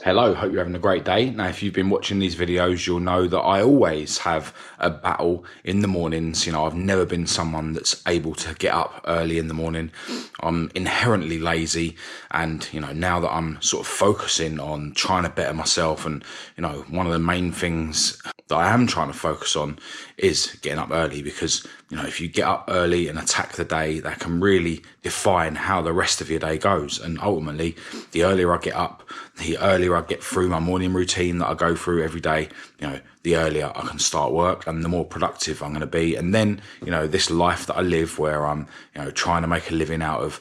Hello, hope you're having a great day. Now, if you've been watching these videos, you'll know that I always have a battle in the mornings. I've never been someone that's able to get up early in the morning. I'm inherently lazy. And, now that I'm sort of focusing on trying to better myself, and, one of the main things that I am trying to focus on is getting up early, because, if you get up early and attack the day, that can really define how the rest of your day goes. And ultimately, the earlier I get up, the earlier I get through my morning routine that I go through every day, the earlier I can start work and the more productive I'm going to be. And then, this life that I live where I'm, trying to make a living out of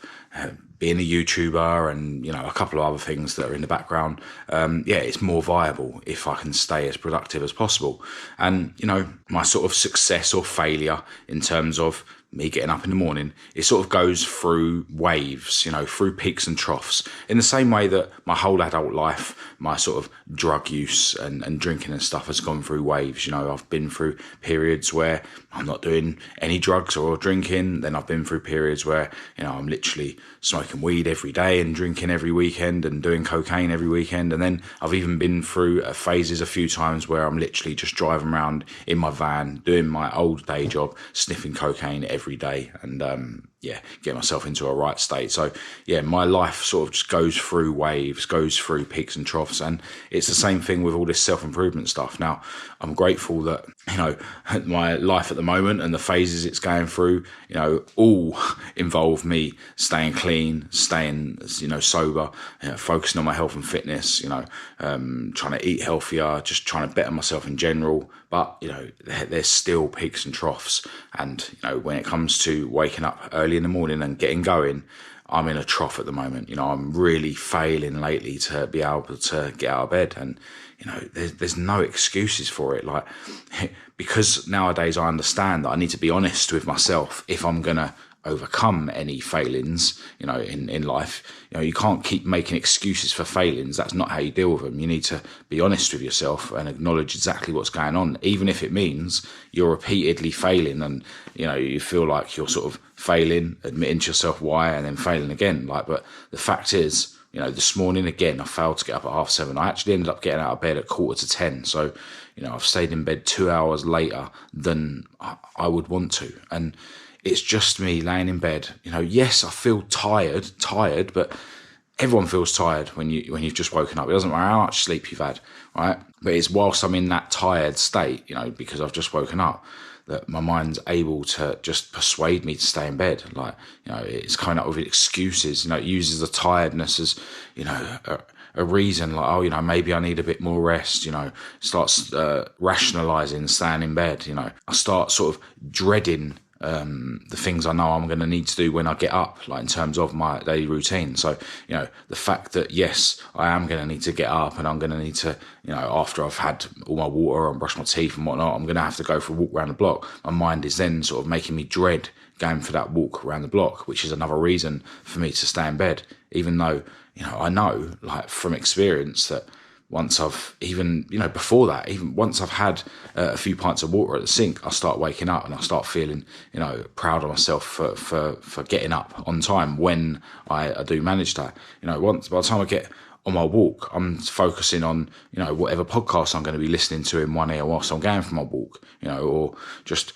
being a YouTuber and, a couple of other things that are in the background, it's more viable if I can stay as productive as possible. And, my sort of success or failure in terms of me getting up in the morning, it sort of goes through waves, through peaks and troughs, in the same way that my whole adult life, my sort of drug use and drinking and stuff has gone through waves. I've been through periods where I'm not doing any drugs or drinking. Then I've been through periods where, I'm literally smoking weed every day and drinking every weekend and doing cocaine every weekend. And then I've even been through phases a few times where I'm literally just driving around in my van, doing my old day job, sniffing cocaine every day, and get myself into a right state. So my life sort of just goes through waves, goes through peaks and troughs, and it's the same thing with all this self-improvement stuff. Now, I'm grateful that my life at the moment and the phases it's going through, all involve me staying clean, staying sober, focusing on my health and fitness, trying to eat healthier, just trying to better myself in general. But there's still peaks and troughs, and when it comes to waking up early in the morning and getting going, I'm in a trough at the moment. I'm really failing lately to be able to get out of bed, and there's no excuses for it. Like, because nowadays I understand that I need to be honest with myself if I'm gonna overcome any failings, in life. You can't keep making excuses for failings. That's not how you deal with them. You need to be honest with yourself and acknowledge exactly what's going on, even if it means you're repeatedly failing and, you feel like you're sort of failing, admitting to yourself why, and then failing again. But the fact is, this morning, again, I failed to get up at 7:30. I actually ended up getting out of bed at 9:45. So, I've stayed in bed 2 hours later than I would want to. And it's just me laying in bed. Yes, I feel tired, but everyone feels tired when you've just woken up. It doesn't matter how much sleep you've had, right? But it's whilst I'm in that tired state, because I've just woken up, that my mind's able to just persuade me to stay in bed. Like, it's coming up with excuses. It uses the tiredness as, a reason, like, maybe I need a bit more rest, starts rationalizing staying in bed. I start sort of dreading the things I know I'm going to need to do when I get up, like in terms of my daily routine. So, the fact that, yes, I am going to need to get up and I'm going to need to, after I've had all my water and brushed my teeth and whatnot, I'm going to have to go for a walk around the block. My mind is then sort of making me dread going for that walk around the block, which is another reason for me to stay in bed, even though, I know, like, from experience that once I've even, before that, even once I've had a few pints of water at the sink, I start waking up and I start feeling, proud of myself for getting up on time when I do manage that. Once, by the time I get on my walk, I'm focusing on, whatever podcast I'm going to be listening to in one ear whilst I'm going for my walk, or just,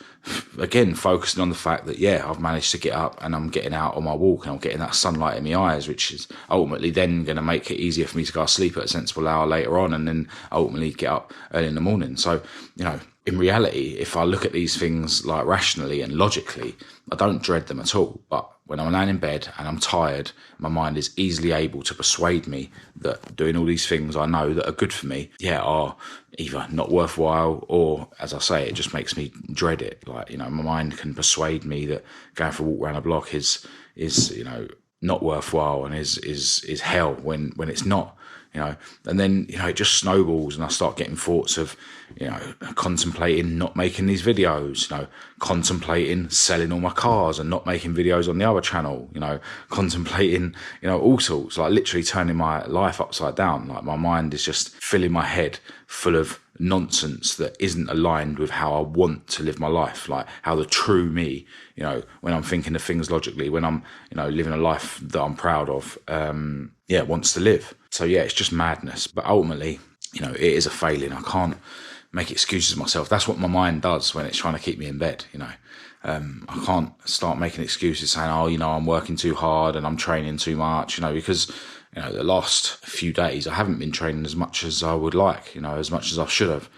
again, focusing on the fact that, I've managed to get up and I'm getting out on my walk and I'm getting that sunlight in my eyes, which is ultimately then going to make it easier for me to go to sleep at a sensible hour later on and then ultimately get up early in the morning. So, in reality, if I look at these things like rationally and logically, I don't dread them at all. But when I'm laying in bed and I'm tired, my mind is easily able to persuade me that doing all these things I know that are good for me, are either not worthwhile, or, as I say, it just makes me dread it. Like, my mind can persuade me that going for a walk around a block is not worthwhile and is hell when it's not. And then, it just snowballs and I start getting thoughts of, contemplating not making these videos, contemplating selling all my cars and not making videos on the other channel, contemplating, all sorts, like literally turning my life upside down. Like, my mind is just filling my head full of nonsense that isn't aligned with how I want to live my life, like how the true me, when I'm thinking of things logically, when I'm, living a life that I'm proud of, wants to live. So yeah, it's just madness. But ultimately, it is a failing. I can't make excuses myself. That's what my mind does when it's trying to keep me in bed, I can't start making excuses saying, I'm working too hard and I'm training too much, because, the last few days I haven't been training as much as I would like, as much as I should have.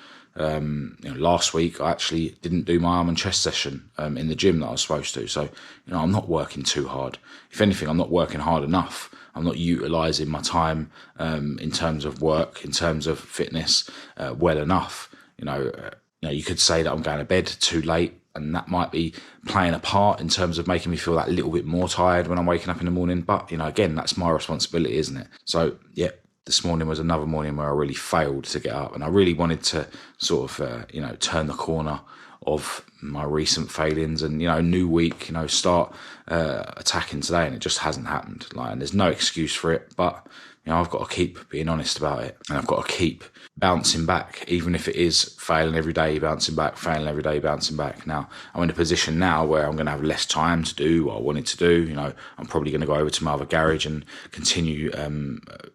Last week I actually didn't do my arm and chest session in the gym that I was supposed to. So, I'm not working too hard. If anything, I'm not working hard enough. I'm not utilising my time in terms of work, in terms of fitness, well enough. You could say that I'm going to bed too late, and that might be playing a part in terms of making me feel that little bit more tired when I'm waking up in the morning. But, again, that's my responsibility, isn't it? So, yeah, this morning was another morning where I really failed to get up, and I really wanted to sort of, turn the corner of my recent failings and, new week, start attacking today, and it just hasn't happened. And there's no excuse for it, but, I've got to keep being honest about it, and I've got to keep bouncing back, even if it is failing every day, bouncing back, failing every day, bouncing back. Now, I'm in a position now where I'm going to have less time to do what I wanted to do. I'm probably going to go over to my other garage and continue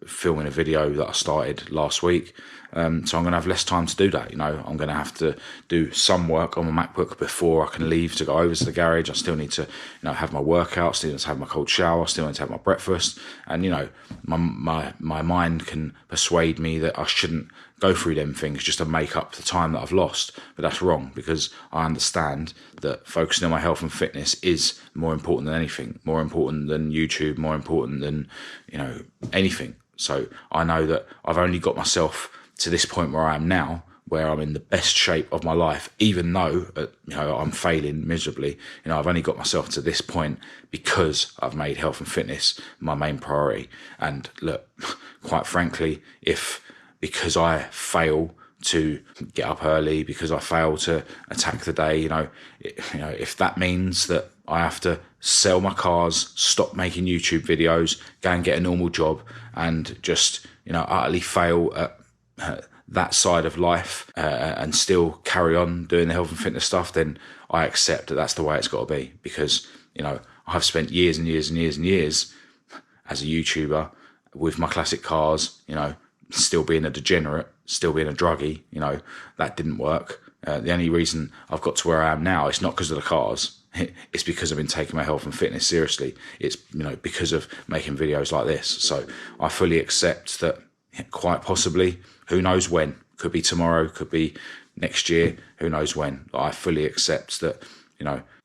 filming a video that I started last week. So I'm going to have less time to do that. I'm going to have to do some work on my MacBook before I can leave to go over to the garage. I still need to, have my workout, still need to have my cold shower, still need to have my breakfast. And, my mind can persuade me that I shouldn't go through them things just to make up the time that I've lost. But that's wrong, because I understand that focusing on my health and fitness is more important than anything, more important than YouTube, more important than, anything. So I know that I've only got myself to this point where I am now, where I'm in the best shape of my life, even though, I'm failing miserably. I've only got myself to this point because I've made health and fitness my main priority. And look, quite frankly, because I fail to get up early, because I fail to attack the day, if that means that I have to sell my cars, stop making YouTube videos, go and get a normal job, and just, utterly fail at that side of life and still carry on doing the health and fitness stuff, then I accept that that's the way it's got to be. Because, I've spent years and years and years and years as a YouTuber with my classic cars, still being a degenerate, still being a druggie, that didn't work. The only reason I've got to where I am now, it's not because of the cars. It's because I've been taking my health and fitness seriously. It's, because of making videos like this. So I fully accept that quite possibly, who knows when, could be tomorrow, could be next year, who knows when. But I fully accept that,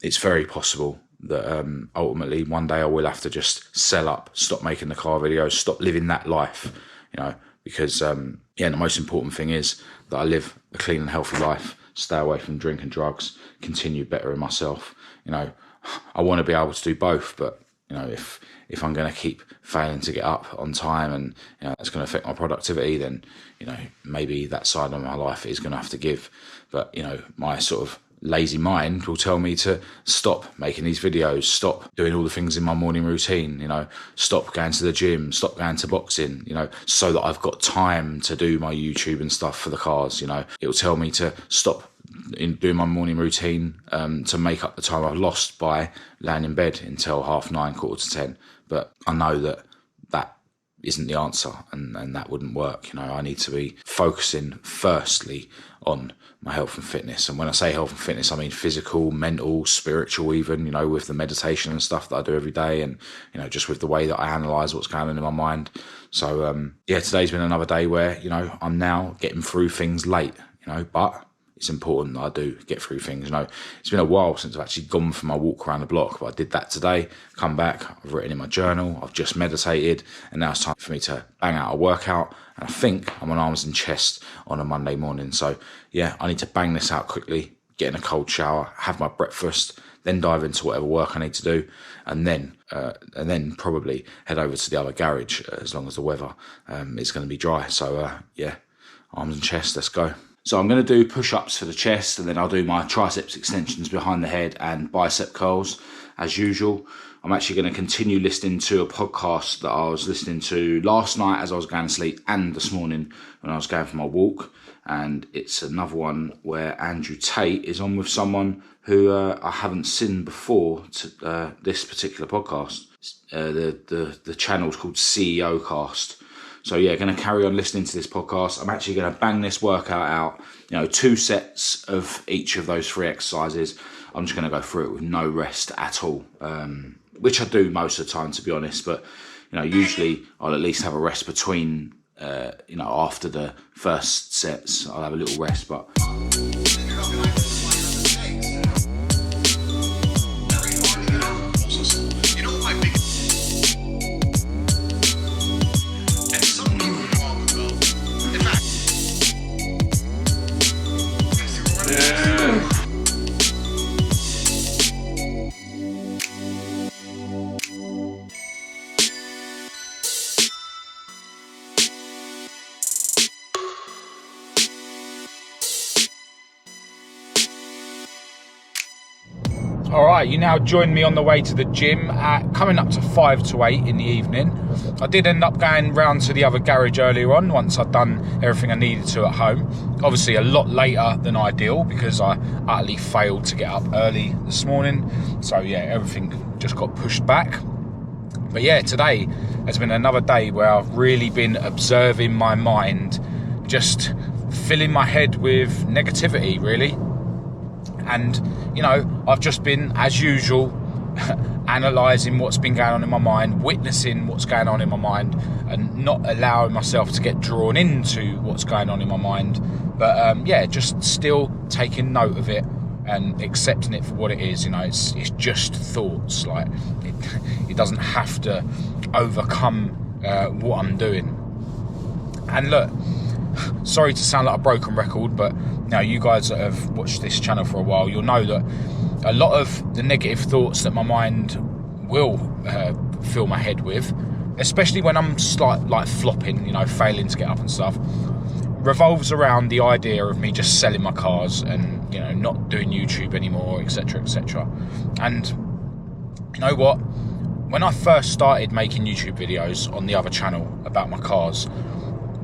it's very possible that ultimately one day I will have to just sell up, stop making the car videos, stop living that life, because, the most important thing is that I live a clean and healthy life, stay away from drink and drugs, continue bettering myself. I want to be able to do both, but, if I'm going to keep failing to get up on time and, that's going to affect my productivity, then, maybe that side of my life is going to have to give. But, my sort of lazy mind will tell me to stop making these videos, stop doing all the things in my morning routine, stop going to the gym, stop going to boxing, so that I've got time to do my YouTube and stuff for the cars. It'll tell me to stop doing my morning routine to make up the time I've lost by laying in bed until 9:30, 10:15. But I know that isn't the answer, and that wouldn't work. I need to be focusing firstly on my health and fitness. And when I say health and fitness, I mean physical, mental, spiritual even, with the meditation and stuff that I do every day, and, just with the way that I analyse what's going on in my mind. So, today's been another day where, I'm now getting through things late, but it's important that I do get through things. It's been a while since I've actually gone for my walk around the block, but I did that today, come back, I've written in my journal, I've just meditated, and now it's time for me to bang out a workout. And I think I'm on arms and chest on a Monday morning. So I need to bang this out quickly, get in a cold shower, have my breakfast, then dive into whatever work I need to do, and then probably head over to the other garage as long as the weather is going to be dry. So arms and chest, let's go. So I'm going to do push-ups for the chest, and then I'll do my triceps extensions behind the head and bicep curls as usual. I'm actually going to continue listening to a podcast that I was listening to last night as I was going to sleep and this morning when I was going for my walk. And it's another one where Andrew Tate is on with someone who I haven't seen before to this particular podcast. The channel's called CEO Cast. So yeah, going to carry on listening to this podcast. I'm actually going to bang this workout out, 2 sets of each of those 3 exercises. I'm just going to go through it with no rest at all, which I do most of the time, to be honest. But, usually I'll at least have a rest between, after the first sets, I'll have a little rest. But all right, you now join me on the way to the gym at coming up to 5 to 8 in the evening. I did end up going round to the other garage earlier on once I'd done everything I needed to at home. Obviously a lot later than ideal because I utterly failed to get up early this morning. So yeah, everything just got pushed back. But yeah, today has been another day where I've really been observing my mind, just filling my head with negativity, really. And, I've just been, as usual, analysing what's been going on in my mind, witnessing what's going on in my mind, and not allowing myself to get drawn into what's going on in my mind. But, just still taking note of it and accepting it for what it is. It's just thoughts. Like, it doesn't have to overcome what I'm doing. And look, sorry to sound like a broken record, but now you guys that have watched this channel for a while, you'll know that a lot of the negative thoughts that my mind will fill my head with, especially when I'm like flopping, failing to get up and stuff, revolves around the idea of me just selling my cars and, not doing YouTube anymore, etc., etc. And you know what? When I first started making YouTube videos on the other channel about my cars,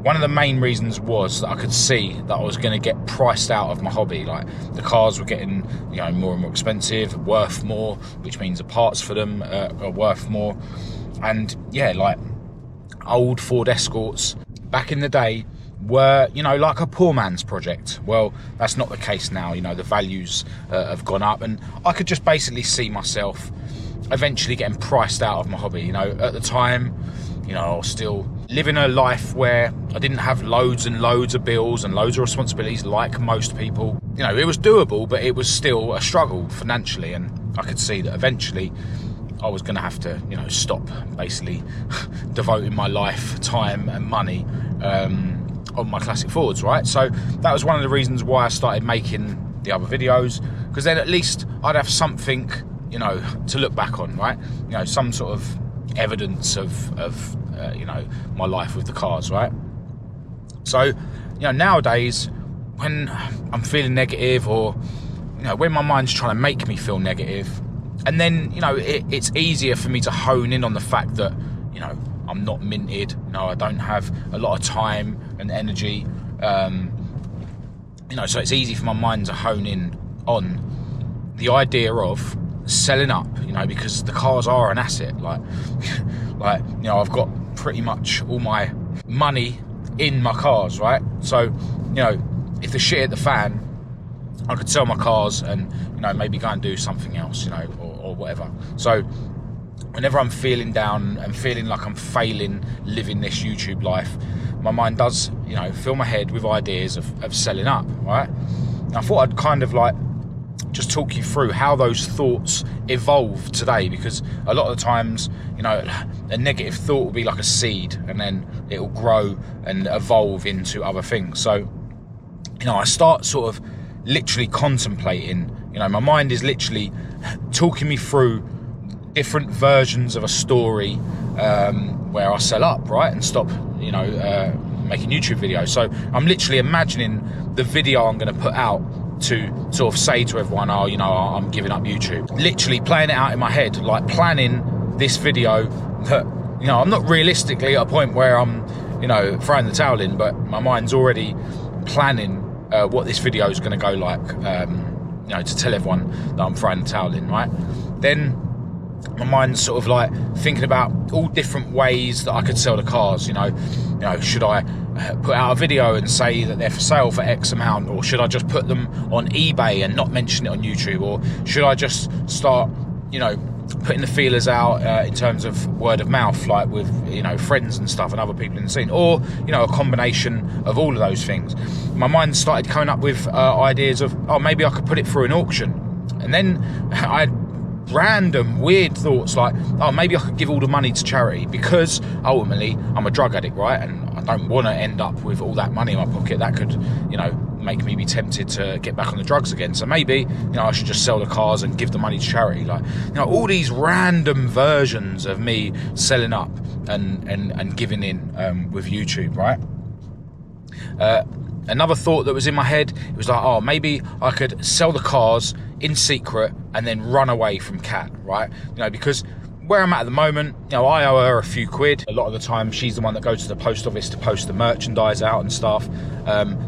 one of the main reasons was that I could see that I was going to get priced out of my hobby. Like, the cars were getting, more and more expensive, worth more, which means the parts for them are worth more. And yeah, like old Ford Escorts back in the day were, like a poor man's project. Well, that's not the case now. The values have gone up, and I could just basically see myself eventually getting priced out of my hobby. At the time, I was still living a life where I didn't have loads and loads of bills and loads of responsibilities like most people. It was doable, but it was still a struggle financially, and I could see that eventually I was going to have to, stop basically devoting my life, time and money on my classic Fords, right? So that was one of the reasons why I started making the other videos, because then at least I'd have something, to look back on, right? Some sort of evidence of my life with the cars, right? So nowadays when I'm feeling negative, or when my mind's trying to make me feel negative, and then it's easier for me to hone in on the fact that I'm not minted, I don't have a lot of time and energy, so it's easy for my mind to hone in on the idea of selling up, because the cars are an asset. Like I've got pretty much all my money in my cars, right? So if the shit hit the fan, I could sell my cars and maybe go and do something else, or whatever. So whenever I'm feeling down and feeling like I'm failing living this YouTube life, my mind does fill my head with ideas of selling up, right? And I thought I'd kind of like just talk you through how those thoughts evolve today, because a lot of the times a negative thought will be like a seed, and then it will grow and evolve into other things. So I start sort of literally contemplating, my mind is literally talking me through different versions of a story where I sell up, right, and stop making YouTube videos. So I'm literally imagining the video I'm going to put out to sort of say to everyone, oh, you know, I'm giving up YouTube. Literally playing it out in my head, like planning this video that, you know, I'm not realistically at a point where I'm, you know, throwing the towel in, but my mind's already planning what this video is going to go like, you know, to tell everyone that I'm throwing the towel in, right? Then my mind's sort of like thinking about all different ways that I could sell the cars. You know, should I put out a video and say that they're for sale for X amount, or should I just put them on eBay and not mention it on YouTube, or should I just start, you know, putting the feelers out in terms of word of mouth, like with, you know, friends and stuff and other people in the scene, or, you know, a combination of all of those things. My mind started coming up with ideas of, oh, maybe I could put it through an auction. And then I had random weird thoughts like, oh, maybe I could give all the money to charity, because ultimately I'm a drug addict, right? And I don't want to end up with all that money in my pocket. That could, you know, make me be tempted to get back on the drugs again. So maybe, you know, I should just sell the cars and give the money to charity. Like, you know, all these random versions of me selling up and giving in with YouTube, right? Another thought that was in my head, it was like, oh, maybe I could sell the cars in secret and then run away from Kat, right? You know, because where I'm at the moment, you know, I owe her a few quid. A lot of the time, she's the one that goes to the post office to post the merchandise out and stuff.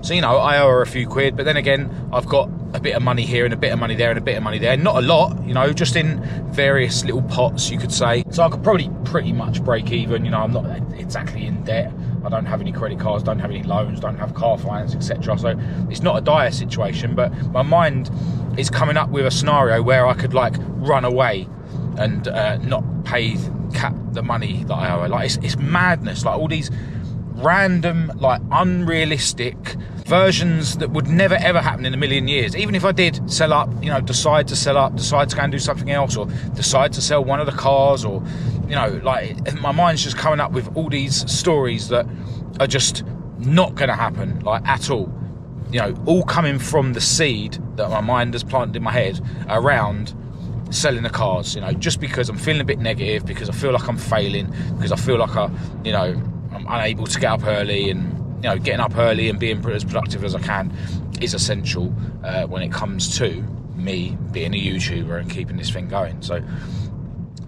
So, you know, I owe her a few quid. But then again, I've got a bit of money here and a bit of money there and a bit of money there. Not a lot, you know, just in various little pots, you could say. So I could probably pretty much break even. You know, I'm not exactly in debt. I don't have any credit cards, don't have any loans, don't have car finance, etc. So it's not a dire situation, but my mind is coming up with a scenario where I could, like, run away and not pay Kat the money that I owe her. Like, it's madness. Like, all these random, like, unrealistic versions that would never ever happen in a million years. Even if I did sell up, you know, decide to sell up, decide to go and do something else, or decide to sell one of the cars, or, you know, like, my mind's just coming up with all these stories that are just not going to happen, like, at all. You know, all coming from the seed that my mind has planted in my head around selling the cars, you know, just because I'm feeling a bit negative, because I feel like I'm failing, because I feel like I'm unable to get up early, and, you know, getting up early and being as productive as I can is essential when it comes to me being a YouTuber and keeping this thing going. So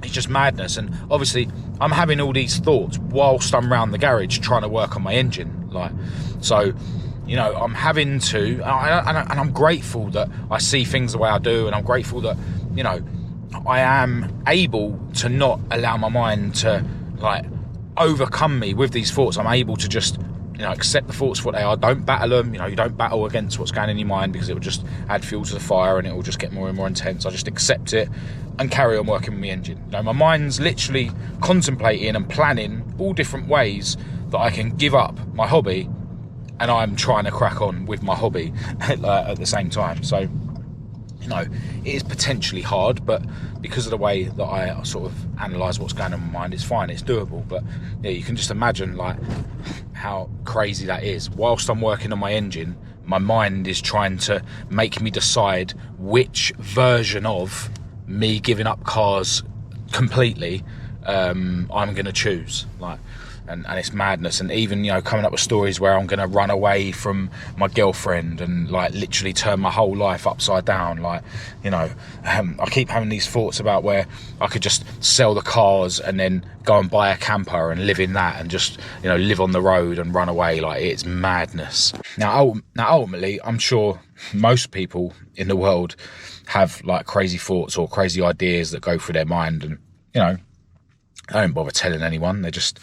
it's just madness. And obviously I'm having all these thoughts whilst I'm around the garage trying to work on my engine, like, so, you know, I'm having to, and I'm grateful that I see things the way I do, and I'm grateful that, you know, I am able to not allow my mind to, like, overcome me with these thoughts. I'm able to just, you know, accept the thoughts for what they are. Don't battle them. You know, you don't battle against what's going in your mind, because it will just add fuel to the fire and it will just get more and more intense. I just accept it and carry on working with my engine. You know, my mind's literally contemplating and planning all different ways that I can give up my hobby, and I'm trying to crack on with my hobby at the same time. So, you know, it is potentially hard, but because of the way that I sort of analyse what's going on in my mind, it's fine, it's doable. But yeah, you can just imagine, like, how crazy that is. Whilst I'm working on my engine, my mind is trying to make me decide which version of me giving up cars completely I'm going to choose, like. And it's madness. And even, you know, coming up with stories where I'm going to run away from my girlfriend and, like, literally turn my whole life upside down. Like, you know, I keep having these thoughts about where I could just sell the cars and then go and buy a camper and live in that and just, you know, live on the road and run away. Like, it's madness. Now ultimately, I'm sure most people in the world have, like, crazy thoughts or crazy ideas that go through their mind, and, you know, I don't bother telling anyone. They just,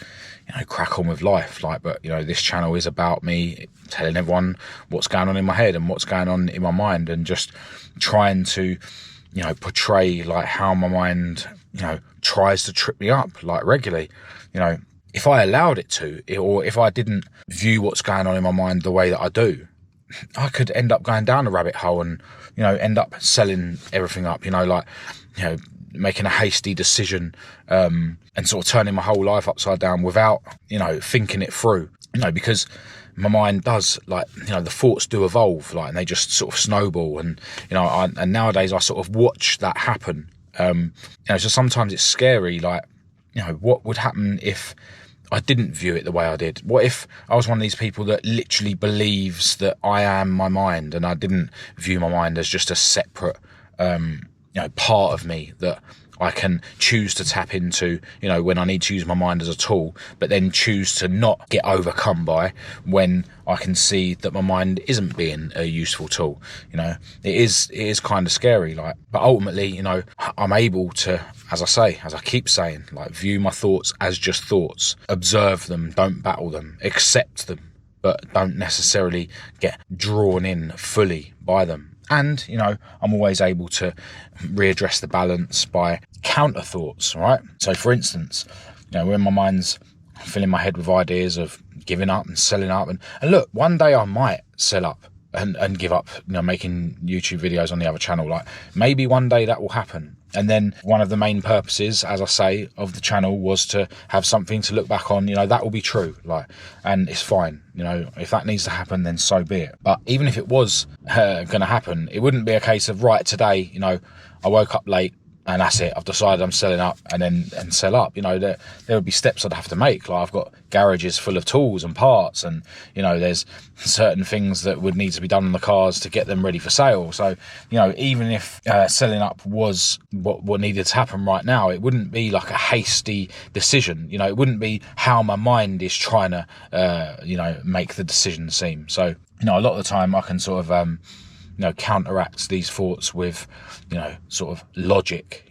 you know, crack on with life. Like, but, you know, this channel is about me telling everyone what's going on in my head and what's going on in my mind, and just trying to, you know, portray, like, how my mind, you know, tries to trip me up, like, regularly. You know, if I allowed it to, or if I didn't view what's going on in my mind the way that I do, I could end up going down a rabbit hole and, you know, end up selling everything up, you know, like, you know, making a hasty decision and sort of turning my whole life upside down without, you know, thinking it through, you know, because my mind does, like, you know, the thoughts do evolve, like, and they just sort of snowball. And, you know, and nowadays I sort of watch that happen. You know, so sometimes it's scary, like, you know, what would happen if I didn't view it the way I did? What if I was one of these people that literally believes that I am my mind, and I didn't view my mind as just a separate part of me that I can choose to tap into, when I need to use my mind as a tool, but then choose to not get overcome by when I can see that my mind isn't being a useful tool. It is kind of scary, but ultimately, I'm able to, as I keep saying, view my thoughts as just thoughts, observe them, don't battle them, accept them, but don't necessarily get drawn in fully by them. And, I'm always able to readdress the balance by counter thoughts, right? So, for instance, when my mind's filling my head with ideas of giving up and selling up, and look, one day I might sell up and give up, making YouTube videos on the other channel. Maybe one day that will happen. And then one of the main purposes, as I say, of the channel was to have something to look back on. That will be true. And it's fine. If that needs to happen, then so be it. But even if it was going to happen, it wouldn't be a case of, right, today, I woke up late, and that's it. I've decided I'm selling up and sell up. There would be steps I'd have to make. I've got garages full of tools and parts, and there's certain things that would need to be done on the cars to get them ready for sale. So even if selling up was what needed to happen right now, it wouldn't be like a hasty decision. It wouldn't be how my mind is trying to make the decision seem. So a lot of the time I can sort of counteract these thoughts with, sort of logic,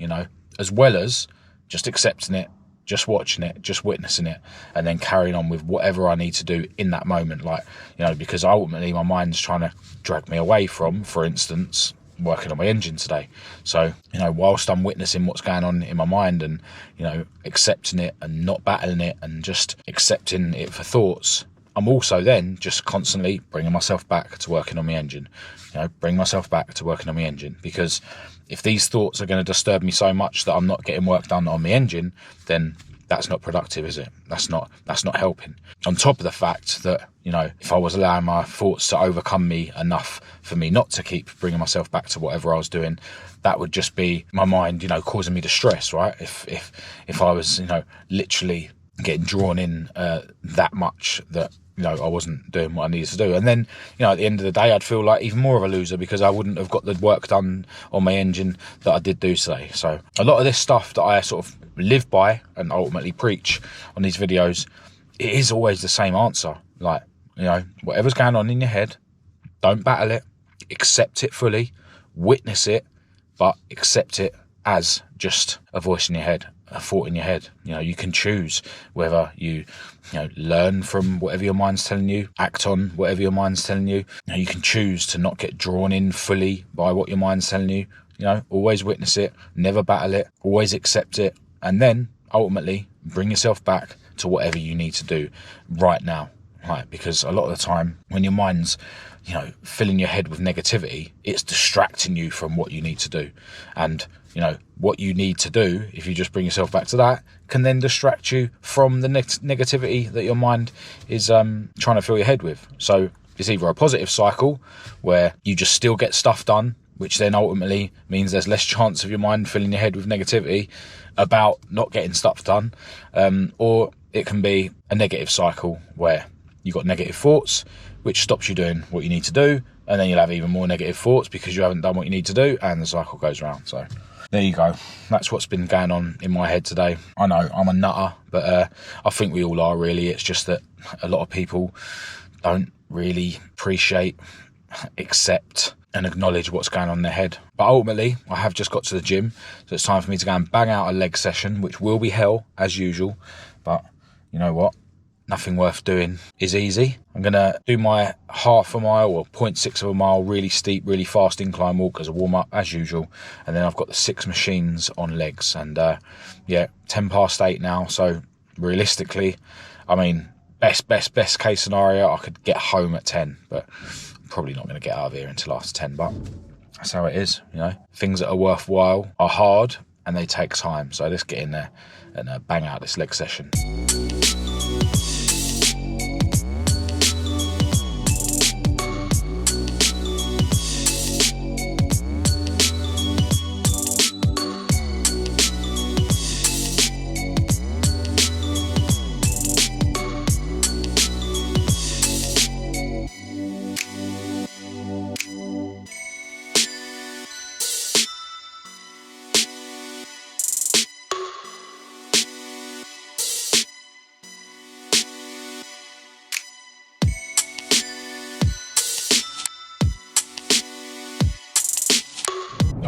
as well as just accepting it, just watching it, just witnessing it, and then carrying on with whatever I need to do in that moment. Because ultimately my mind's trying to drag me away from, for instance, working on my engine today. So, whilst I'm witnessing what's going on in my mind and, accepting it and not battling it and just accepting it for thoughts, I'm also then just constantly bringing myself back to working on my engine, because if these thoughts are going to disturb me so much that I'm not getting work done on my engine, then that's not productive, is it? That's not helping. On top of the fact that, if I was allowing my thoughts to overcome me enough for me not to keep bringing myself back to whatever I was doing, that would just be my mind, causing me distress, right? If I was, literally getting drawn in that much that I wasn't doing what I needed to do. And then, at the end of the day, I'd feel like even more of a loser because I wouldn't have got the work done on my engine that I did do today. So a lot of this stuff that I sort of live by and ultimately preach on these videos, it is always the same answer. Whatever's going on in your head, don't battle it, accept it fully, witness it, but accept it as just a voice in your head, a thought in your head. You can choose whether you learn from whatever your mind's telling you, act on whatever your mind's telling you. You can choose to not get drawn in fully by what your mind's telling you. Always witness it, never battle it, always accept it, and then ultimately bring yourself back to whatever you need to do right now. Because a lot of the time when your mind's filling your head with negativity, it's distracting you from what you need to do. And what you need to do, if you just bring yourself back to that, can then distract you from the negativity that your mind is trying to fill your head with. So it's either a positive cycle where you just still get stuff done, which then ultimately means there's less chance of your mind filling your head with negativity about not getting stuff done, or it can be a negative cycle where you've got negative thoughts, which stops you doing what you need to do, and then you'll have even more negative thoughts because you haven't done what you need to do, and the cycle goes around. So there you go. That's what's been going on in my head today. I know I'm a nutter, but I think we all are, really. It's just that a lot of people don't really appreciate, accept, and acknowledge what's going on in their head. But ultimately, I have just got to the gym, so it's time for me to go and bang out a leg session, which will be hell, as usual. But you know what? Nothing worth doing is easy. I'm going to do my half a mile or 0.6 of a mile, really steep, really fast incline walk as a warm-up, as usual. And then I've got the 6 machines on legs. And 8:10 now. So realistically, best case scenario, I could get home at 10. But I'm probably not going to get out of here until after 10. But that's how it is, Things that are worthwhile are hard and they take time. So let's get in there and bang out this leg session.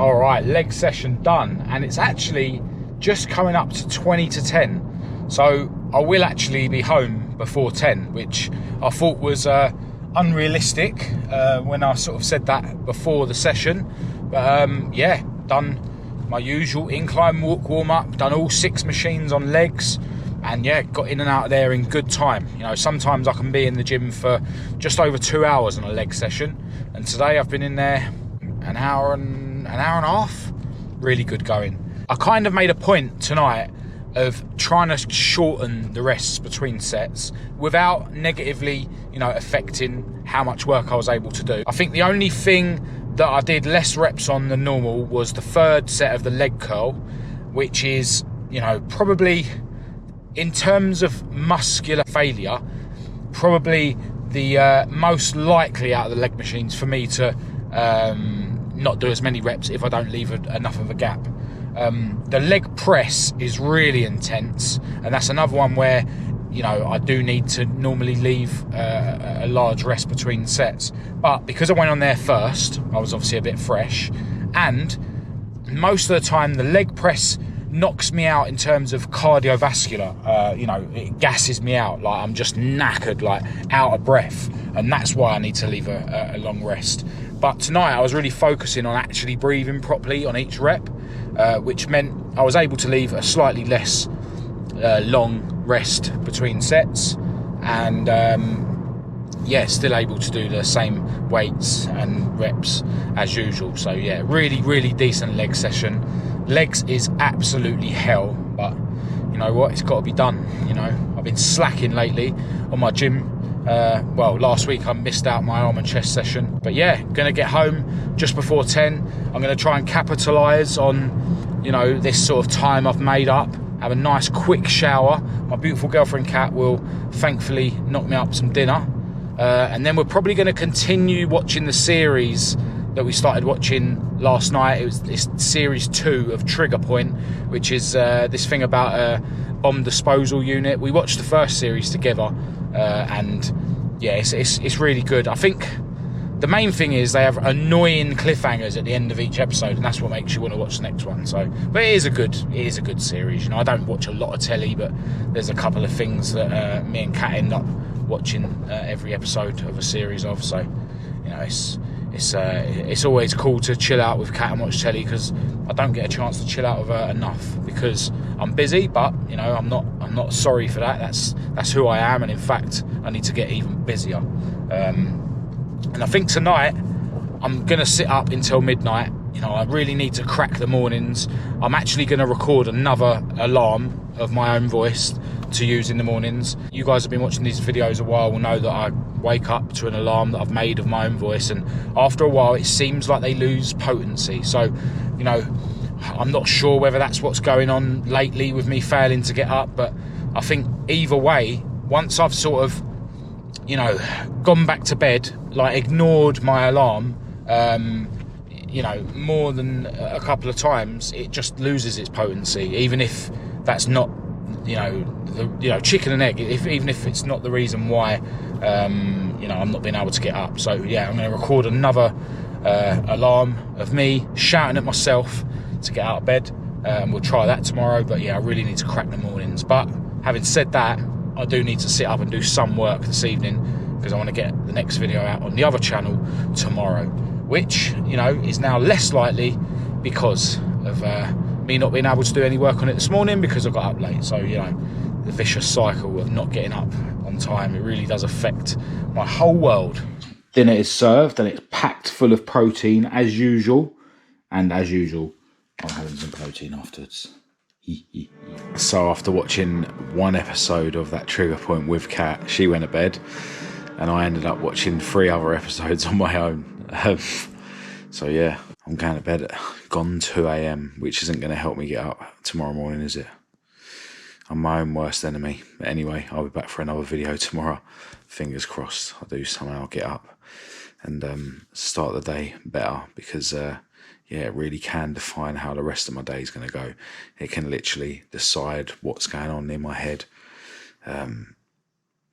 All right, leg session done, and it's actually just coming up to 20 to 10. So I will actually be home before 10, which I thought was unrealistic when I sort of said that before the session. But yeah, done my usual incline walk warm up, done all 6 machines on legs, and yeah, got in and out of there in good time. You know, sometimes I can be in the gym for just over 2 hours on a leg session, and today I've been in there an hour and a half. Really good going. I kind of made a point tonight of trying to shorten the rests between sets without negatively, you know, affecting how much work I was able to do. I think the only thing that I did less reps on than normal was the 3rd set of the leg curl, which is, you know, probably in terms of muscular failure, probably the most likely out of the leg machines for me to not do as many reps if I don't leave enough of a gap. The leg press is really intense, and that's another one where, you know, I do need to normally leave a large rest between sets. But because I went on there first, I was obviously a bit fresh, and most of the time the leg press knocks me out in terms of cardiovascular. You know, it gasses me out, like I'm just knackered, like out of breath, and that's why I need to leave a long rest. But tonight I was really focusing on actually breathing properly on each rep, which meant I was able to leave a slightly less long rest between sets, and yeah, still able to do the same weights and reps as usual. So yeah, really decent leg session. Legs is absolutely hell, but you know what, it's got to be done. You know, I've been slacking lately on my gym. Well, last week I missed out my arm and chest session, but yeah, gonna get home just before 10. I'm gonna try and capitalise on, you know, this sort of time I've made up, have a nice quick shower. My beautiful girlfriend Kat will thankfully knock me up some dinner, and then we're probably going to continue watching the series that we started watching last night. It's series 2 of Trigger Point, which is this thing about a bomb disposal unit. We watched the first series together, and yeah, it's really good. I think the main thing is they have annoying cliffhangers at the end of each episode, and that's what makes you want to watch the next one. So, but it is a good series. You know, I don't watch a lot of telly, but there's a couple of things that me and Kat end up watching every episode of a series of. So, you know, it's always cool to chill out with Kat and watch telly, because I don't get a chance to chill out with her enough because I'm busy. But you know, I'm not sorry for that. That's who I am, and in fact, I need to get even busier. And I think tonight I'm going to sit up until midnight. You know, I really need to crack the mornings. I'm actually going to record another alarm of my own voice to use in the mornings. You guys have been watching these videos a while will know that I wake up to an alarm that I've made of my own voice, and after a while it seems like they lose potency. So, you know, I'm not sure whether that's what's going on lately with me failing to get up, but I think either way, once I've sort of, you know, gone back to bed, like ignored my alarm, you know, more than a couple of times, it just loses its potency, even if that's not, you know, chicken and egg, even if it's not the reason why, you know, I'm not being able to get up. So yeah, I'm going to record another alarm of me shouting at myself to get out of bed, and we'll try that tomorrow. But yeah, I really need to crack the mornings. But having said that, I do need to sit up and do some work this evening, because I want to get the next video out on the other channel tomorrow, which, you know, is now less likely because of me not being able to do any work on it this morning because I got up late. So, you know, the vicious cycle of not getting up on time, it really does affect my whole world. Dinner is served and it's packed full of protein as usual, and as usual I'm having some protein afterwards. So after watching one episode of that Trigger Point with Kat, she went to bed, and I ended up watching 3 other episodes on my own. So yeah, I'm going to bed at gone 2 a.m, which isn't going to help me get up tomorrow morning, is it? I'm my own worst enemy. But anyway, I'll be back for another video tomorrow. Fingers crossed I do somehow get up and start the day better, because yeah, it really can define how the rest of my day is going to go. It can literally decide what's going on in my head.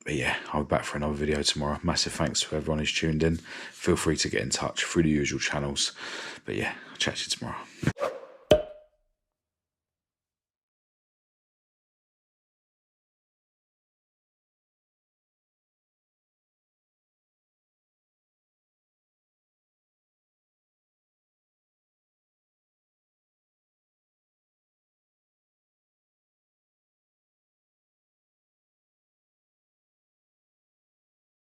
But yeah, I'll be back for another video tomorrow. Massive thanks to everyone who's tuned in. Feel free to get in touch through the usual channels. But yeah, I'll chat to you tomorrow.